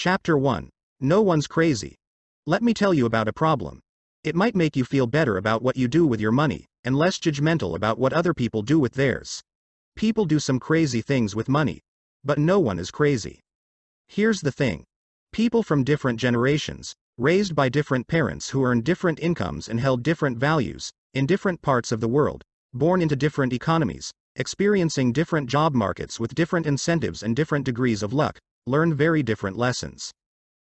Chapter 1. No one's crazy. Let me tell you about a problem. It might make you feel better about what you do with your money, and less judgmental about what other people do with theirs. People do some crazy things with money. But no one is crazy. Here's the thing. People from different generations, raised by different parents who earned different incomes and held different values, in different parts of the world, born into different economies, experiencing different job markets with different incentives and different degrees of luck, learn very different lessons.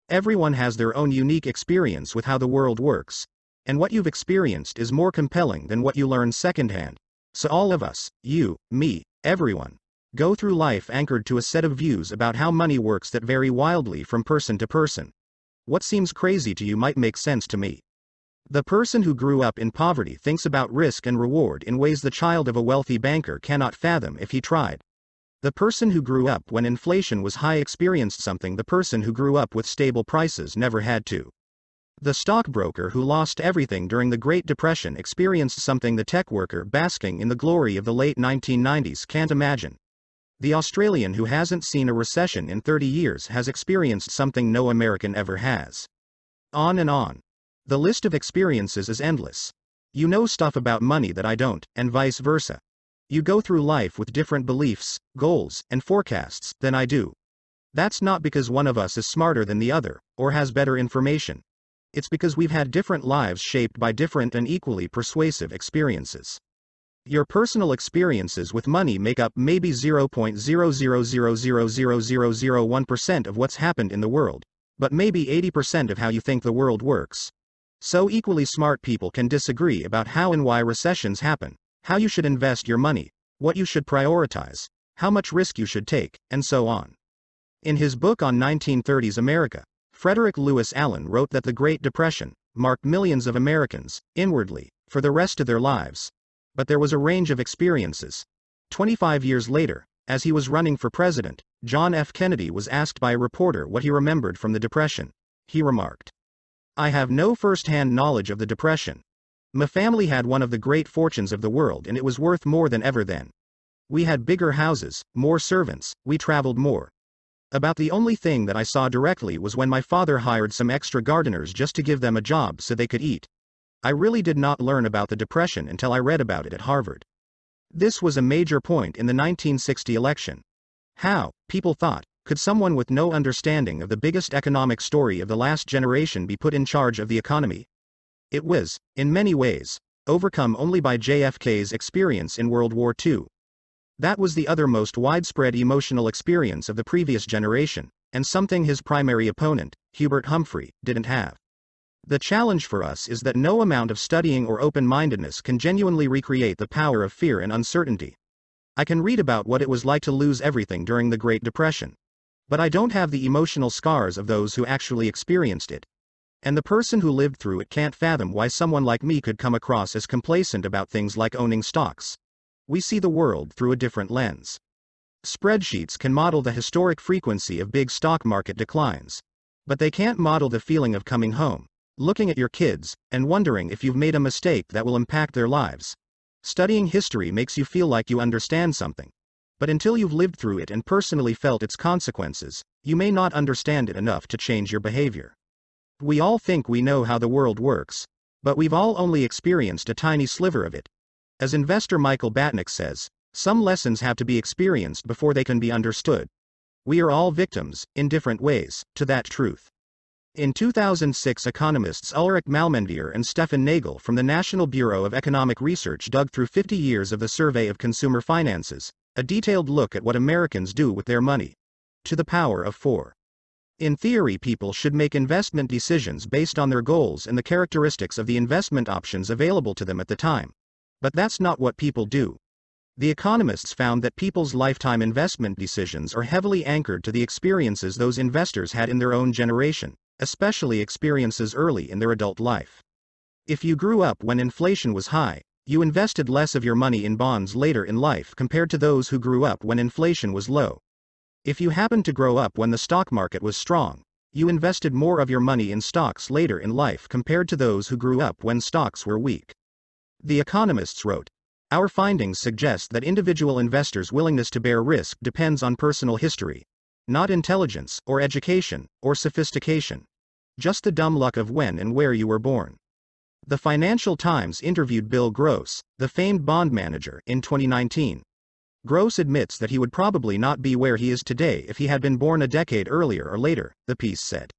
Everyone has their own unique experience with how the world works. And what you've experienced is more compelling than what you learn secondhand. So all of us, you, me, everyone, go through life anchored to a set of views about how money works that vary wildly from person to person. What seems crazy to you might make sense to me. The person who grew up in poverty thinks about risk and reward in ways the child of a wealthy banker cannot fathom if he tried. The person who grew up when inflation was high experienced something the person who grew up with stable prices never had to. The stockbroker who lost everything during the Great Depression experienced something the tech worker basking in the glory of the late 1990s can't imagine. The Australian who hasn't seen a recession in 30 years has experienced something no American ever has. On and on. The list of experiences is endless. You know stuff about money that I don't, and vice versa. You go through life with different beliefs, goals, and forecasts than I do. That's not because one of us is smarter than the other, or has better information. It's because we've had different lives shaped by different and equally persuasive experiences. Your personal experiences with money make up maybe 0.000000001% of what's happened in the world, but maybe 80% of how you think the world works. So equally smart people can disagree about how and why recessions happen, how you should invest your money, what you should prioritize, how much risk you should take, and so on. In his book on 1930s America, Frederick Lewis Allen wrote that the Great Depression marked millions of Americans, inwardly, for the rest of their lives. But there was a range of experiences. 25 years later, as he was running for president, John F. Kennedy was asked by a reporter what he remembered from the Depression. He remarked, "I have no first-hand knowledge of the Depression. My family had one of the great fortunes of the world and it was worth more than ever then. We had bigger houses, more servants, we traveled more. About the only thing that I saw directly was when my father hired some extra gardeners just to give them a job so they could eat. I really did not learn about the Depression until I read about it at Harvard." This was a major point in the 1960 election. How, people thought, could someone with no understanding of the biggest economic story of the last generation be put in charge of the economy? It was, in many ways, overcome only by JFK's experience in World War II. That was the other most widespread emotional experience of the previous generation, and something his primary opponent, Hubert Humphrey, didn't have. The challenge for us is that no amount of studying or open-mindedness can genuinely recreate the power of fear and uncertainty. I can read about what it was like to lose everything during the Great Depression. But I don't have the emotional scars of those who actually experienced it. And the person who lived through it can't fathom why someone like me could come across as complacent about things like owning stocks. We see the world through a different lens. Spreadsheets can model the historic frequency of big stock market declines. But they can't model the feeling of coming home, looking at your kids, and wondering if you've made a mistake that will impact their lives. Studying history makes you feel like you understand something. But until you've lived through it and personally felt its consequences, you may not understand it enough to change your behavior. We all think we know how the world works, but we've all only experienced a tiny sliver of it. As investor Michael Batnick says, some lessons have to be experienced before they can be understood. We are all victims, in different ways, to that truth. In 2006, economists Ulrich Malmendier and Stefan Nagel from the National Bureau of Economic Research dug through 50 years of the Survey of Consumer Finances, a detailed look at what Americans do with their money. To the power of 4. In theory, people should make investment decisions based on their goals and the characteristics of the investment options available to them at the time. But that's not what people do. The economists found that people's lifetime investment decisions are heavily anchored to the experiences those investors had in their own generation, especially experiences early in their adult life. If you grew up when inflation was high, you invested less of your money in bonds later in life compared to those who grew up when inflation was low. If you happened to grow up when the stock market was strong, you invested more of your money in stocks later in life compared to those who grew up when stocks were weak. The economists wrote, "Our findings suggest that individual investors' willingness to bear risk depends on personal history. Not intelligence, or education, or sophistication. Just the dumb luck of when and where you were born. The Financial Times interviewed Bill Gross, the famed bond manager, in 2019. Gross admits that he would probably not be where he is today if he had been born a decade earlier or later, the piece said.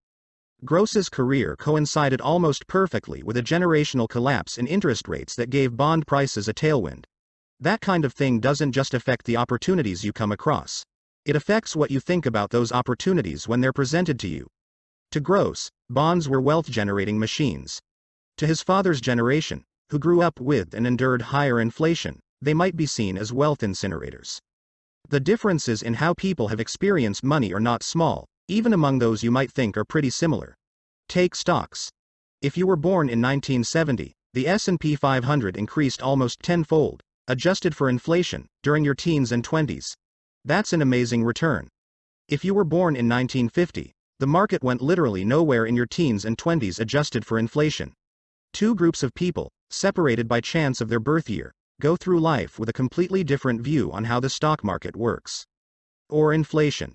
Gross's career coincided almost perfectly with a generational collapse in interest rates that gave bond prices a tailwind. That kind of thing doesn't just affect the opportunities you come across. It affects what you think about those opportunities when they're presented to you. To Gross, bonds were wealth-generating machines. To his father's generation, who grew up with and endured higher inflation, they might be seen as wealth incinerators. The differences in how people have experienced money are not small, even among those you might think are pretty similar. Take stocks. If you were born in 1970, the S&P 500 increased almost tenfold, adjusted for inflation, during your teens and 20s. That's an amazing return. If you were born in 1950, the market went literally nowhere in your teens and 20s adjusted for inflation. Two groups of people, separated by chance of their birth year, go through life with a completely different view on how the stock market works. Or inflation.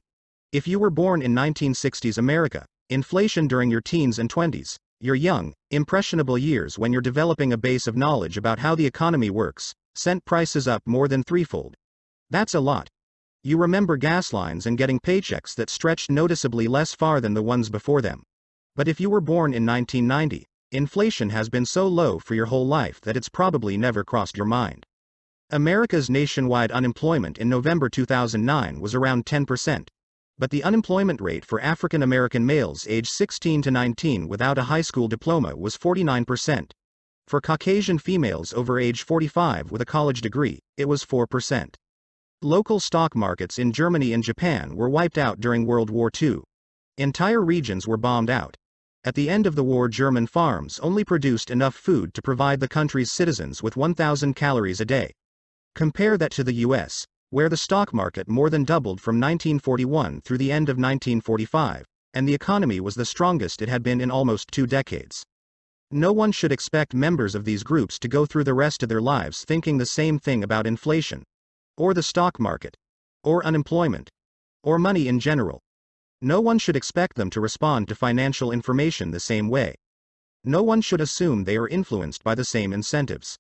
If you were born in 1960s America, inflation during your teens and 20s, your young, impressionable years when you're developing a base of knowledge about how the economy works, sent prices up more than threefold. That's a lot. You remember gas lines and getting paychecks that stretched noticeably less far than the ones before them. But if you were born in 1990, inflation has been so low for your whole life that it's probably never crossed your mind. America's nationwide unemployment in November 2009 was around 10%. But the unemployment rate for African American males aged 16 to 19 without a high school diploma was 49%. For Caucasian females over age 45 with a college degree, it was 4%. Local stock markets in Germany and Japan were wiped out during World War II. Entire regions were bombed out. At the end of the war, German farms only produced enough food to provide the country's citizens with 1,000 calories a day. Compare that to the US, where the stock market more than doubled from 1941 through the end of 1945, and the economy was the strongest it had been in almost 2 decades. No one should expect members of these groups to go through the rest of their lives thinking the same thing about inflation, or the stock market, or unemployment, or money in general. No one should expect them to respond to financial information the same way. No one should assume they are influenced by the same incentives.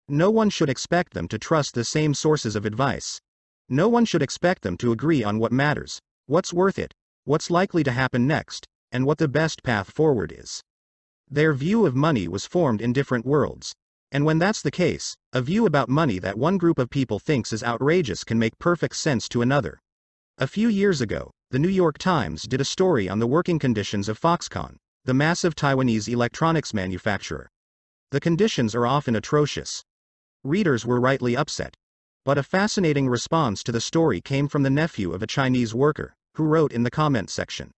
No one should expect them to trust the same sources of advice. No one should expect them to agree on what matters, what's worth it, what's likely to happen next, and what the best path forward is. Their view of money was formed in different worlds. And when that's the case, a view about money that one group of people thinks is outrageous can make perfect sense to another. A few years ago, the New York Times did a story on the working conditions of Foxconn, the massive Taiwanese electronics manufacturer. The conditions are often atrocious. Readers were rightly upset. But a fascinating response to the story came from the nephew of a Chinese worker, who wrote in the comment section.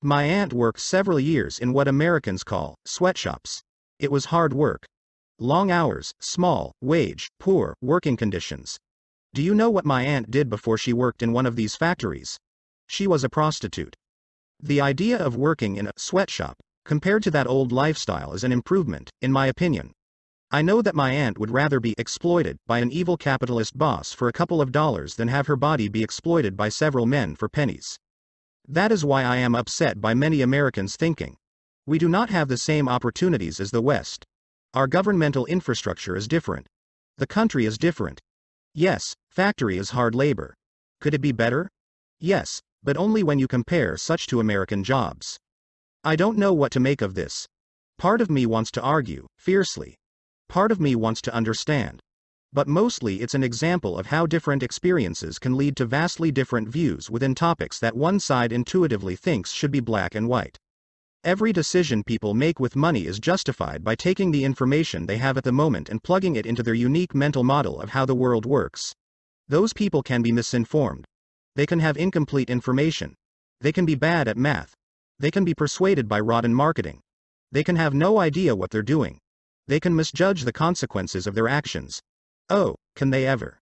My aunt worked several years in what Americans call sweatshops. It was hard work. Long hours, small wage, poor working conditions. Do you know what my aunt did before she worked in one of these factories? She was a prostitute. The idea of working in a sweatshop, compared to that old lifestyle, is an improvement, in my opinion. I know that my aunt would rather be exploited by an evil capitalist boss for a couple of dollars than have her body be exploited by several men for pennies. That is why I am upset by many Americans thinking, we do not have the same opportunities as the West. Our governmental infrastructure is different. The country is different. Yes, factory is hard labor. Could it be better? Yes, but only when you compare such to American jobs. I don't know what to make of this. Part of me wants to argue, fiercely. Part of me wants to understand. But mostly it's an example of how different experiences can lead to vastly different views within topics that one side intuitively thinks should be black and white. Every decision people make with money is justified by taking the information they have at the moment and plugging it into their unique mental model of how the world works. Those people can be misinformed. They can have incomplete information. They can be bad at math. They can be persuaded by rotten marketing. They can have no idea what they're doing. They can misjudge the consequences of their actions. Oh, can they ever?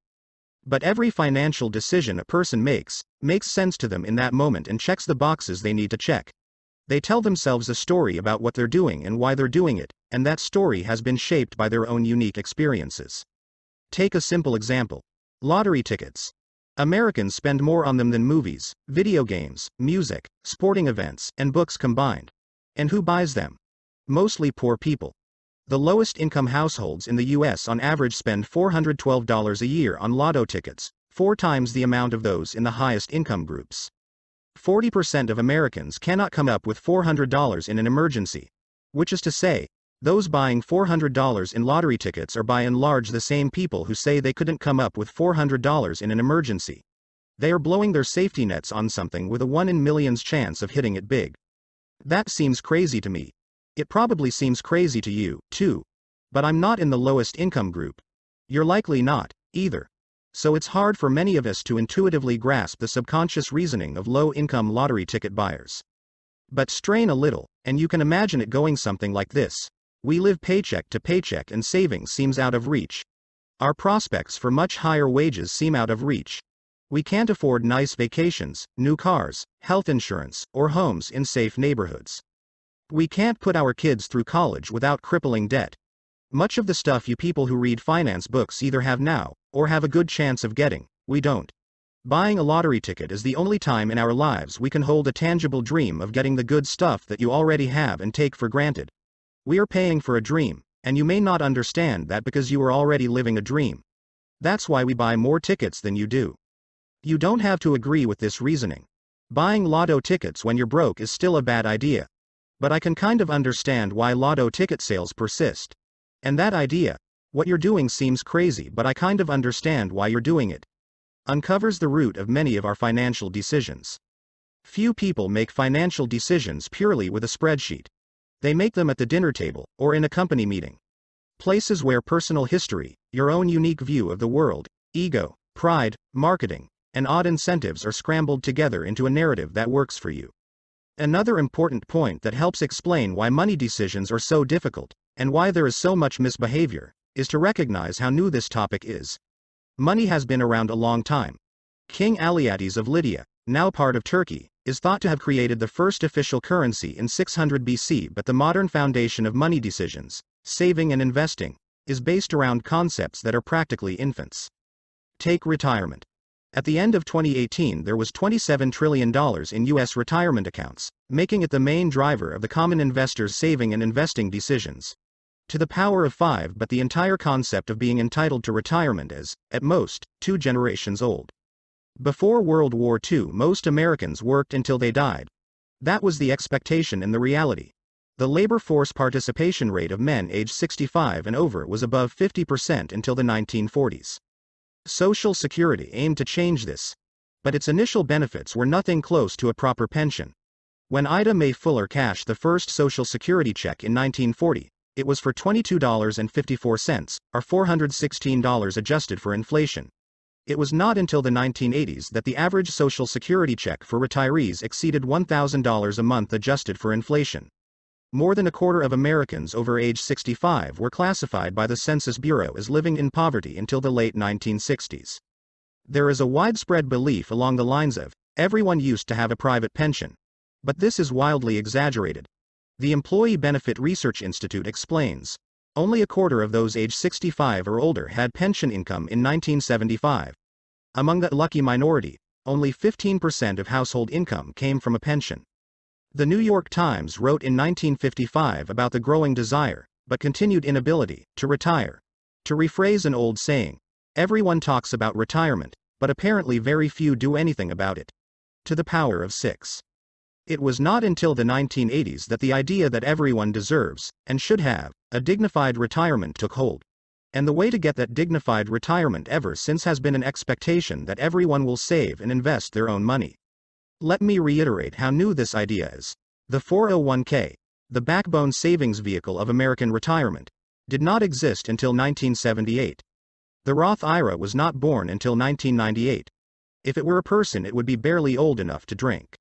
But every financial decision a person makes sense to them in that moment and checks the boxes they need to check. They tell themselves a story about what they're doing and why they're doing it, and that story has been shaped by their own unique experiences. Take a simple example. Lottery tickets. Americans spend more on them than movies, video games, music, sporting events, and books combined. And who buys them? Mostly poor people. The lowest income households in the US on average spend $412 a year on lotto tickets, 4 times the amount of those in the highest income groups. 40% of Americans cannot come up with $400 in an emergency. Which is to say, those buying $400 in lottery tickets are by and large the same people who say they couldn't come up with $400 in an emergency. They are blowing their safety nets on something with a 1 in millions chance of hitting it big. That seems crazy to me. It probably seems crazy to you, too. But I'm not in the lowest income group. You're likely not, either. So it's hard for many of us to intuitively grasp the subconscious reasoning of low-income lottery ticket buyers. But strain a little, and you can imagine it going something like this. We live paycheck to paycheck and savings seems out of reach. Our prospects for much higher wages seem out of reach. We can't afford nice vacations, new cars, health insurance, or homes in safe neighborhoods. We can't put our kids through college without crippling debt. Much of the stuff you people who read finance books either have now, or have a good chance of getting, we don't. Buying a lottery ticket is the only time in our lives we can hold a tangible dream of getting the good stuff that you already have and take for granted. We are paying for a dream, and you may not understand that because you are already living a dream. That's why we buy more tickets than you do. You don't have to agree with this reasoning. Buying lotto tickets when you're broke is still a bad idea. But I can kind of understand why lotto ticket sales persist. And that idea, what you're doing seems crazy, but I kind of understand why you're doing it, uncovers the root of many of our financial decisions. Few people make financial decisions purely with a spreadsheet. They make them at the dinner table, or in a company meeting. Places where personal history, your own unique view of the world, ego, pride, marketing, and odd incentives are scrambled together into a narrative that works for you. Another important point that helps explain why money decisions are so difficult, and why there is so much misbehavior, is to recognize how new this topic is. Money has been around a long time. King Alyattes of Lydia, now part of Turkey, is thought to have created the first official currency in 600 BC, but the modern foundation of money decisions, saving and investing, is based around concepts that are practically infants. Take retirement. At the end of 2018, there was $27 trillion in U.S. retirement accounts, making it the main driver of the common investor's saving and investing decisions. To the power of 5, but the entire concept of being entitled to retirement is, at most, 2 generations old. Before World War II, most Americans worked until they died. That was the expectation and the reality. The labor force participation rate of men aged 65 and over was above 50% until the 1940s. Social Security aimed to change this, but its initial benefits were nothing close to a proper pension. When Ida Mae Fuller cashed the first Social Security check in 1940, it was for $22.54, or $416 adjusted for inflation. It was not until the 1980s that the average Social Security check for retirees exceeded $1,000 a month adjusted for inflation. More than a quarter of Americans over age 65 were classified by the Census Bureau as living in poverty until the late 1960s. There is a widespread belief along the lines of, everyone used to have a private pension. But this is wildly exaggerated. The Employee Benefit Research Institute explains, only a quarter of those age 65 or older had pension income in 1975. Among that lucky minority, only 15% of household income came from a pension. The New York Times wrote in 1955 about the growing desire, but continued inability, to retire. To rephrase an old saying, everyone talks about retirement, but apparently very few do anything about it. To the power of 6. It was not until the 1980s that the idea that everyone deserves, and should have, a dignified retirement took hold. And the way to get that dignified retirement ever since has been an expectation that everyone will save and invest their own money. Let me reiterate how new this idea is. The 401k, the backbone savings vehicle of American retirement, did not exist until 1978. The Roth IRA was not born until 1998. If it were a person, it would be barely old enough to drink.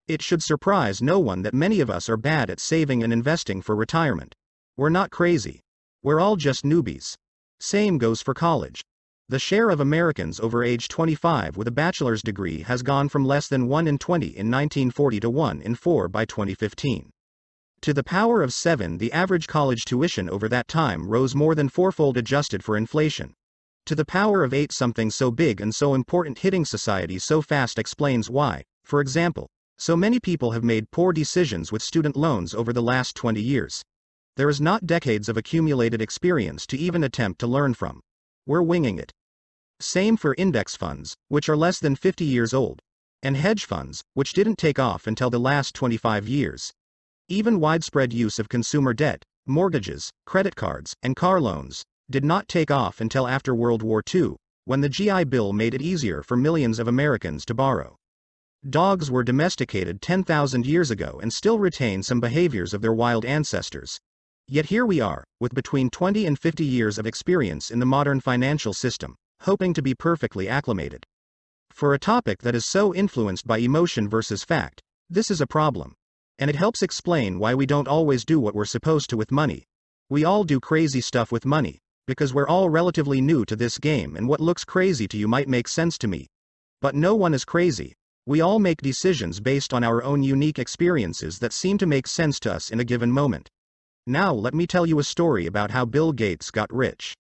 It should surprise no one that many of us are bad at saving and investing for retirement. We're not crazy. We're all just newbies. Same goes for college. The share of Americans over age 25 with a bachelor's degree has gone from less than 1 in 20 in 1940 to 1 in 4 by 2015. To the power of 7, the average college tuition over that time rose more than fourfold adjusted for inflation. To the power of 8, something so big and so important hitting society so fast explains why. For example, so many people have made poor decisions with student loans over the last 20 years. There is not decades of accumulated experience to even attempt to learn from. We're winging it. Same for index funds, which are less than 50 years old. And hedge funds, which didn't take off until the last 25 years. Even widespread use of consumer debt, mortgages, credit cards, and car loans did not take off until after World War II, when the GI Bill made it easier for millions of Americans to borrow. Dogs were domesticated 10,000 years ago and still retain some behaviors of their wild ancestors. Yet here we are, with between 20 and 50 years of experience in the modern financial system, hoping to be perfectly acclimated. For a topic that is so influenced by emotion versus fact, this is a problem. And it helps explain why we don't always do what we're supposed to with money. We all do crazy stuff with money, because we're all relatively new to this game, and what looks crazy to you might make sense to me. But no one is crazy. We all make decisions based on our own unique experiences that seem to make sense to us in a given moment. Now let me tell you a story about how Bill Gates got rich.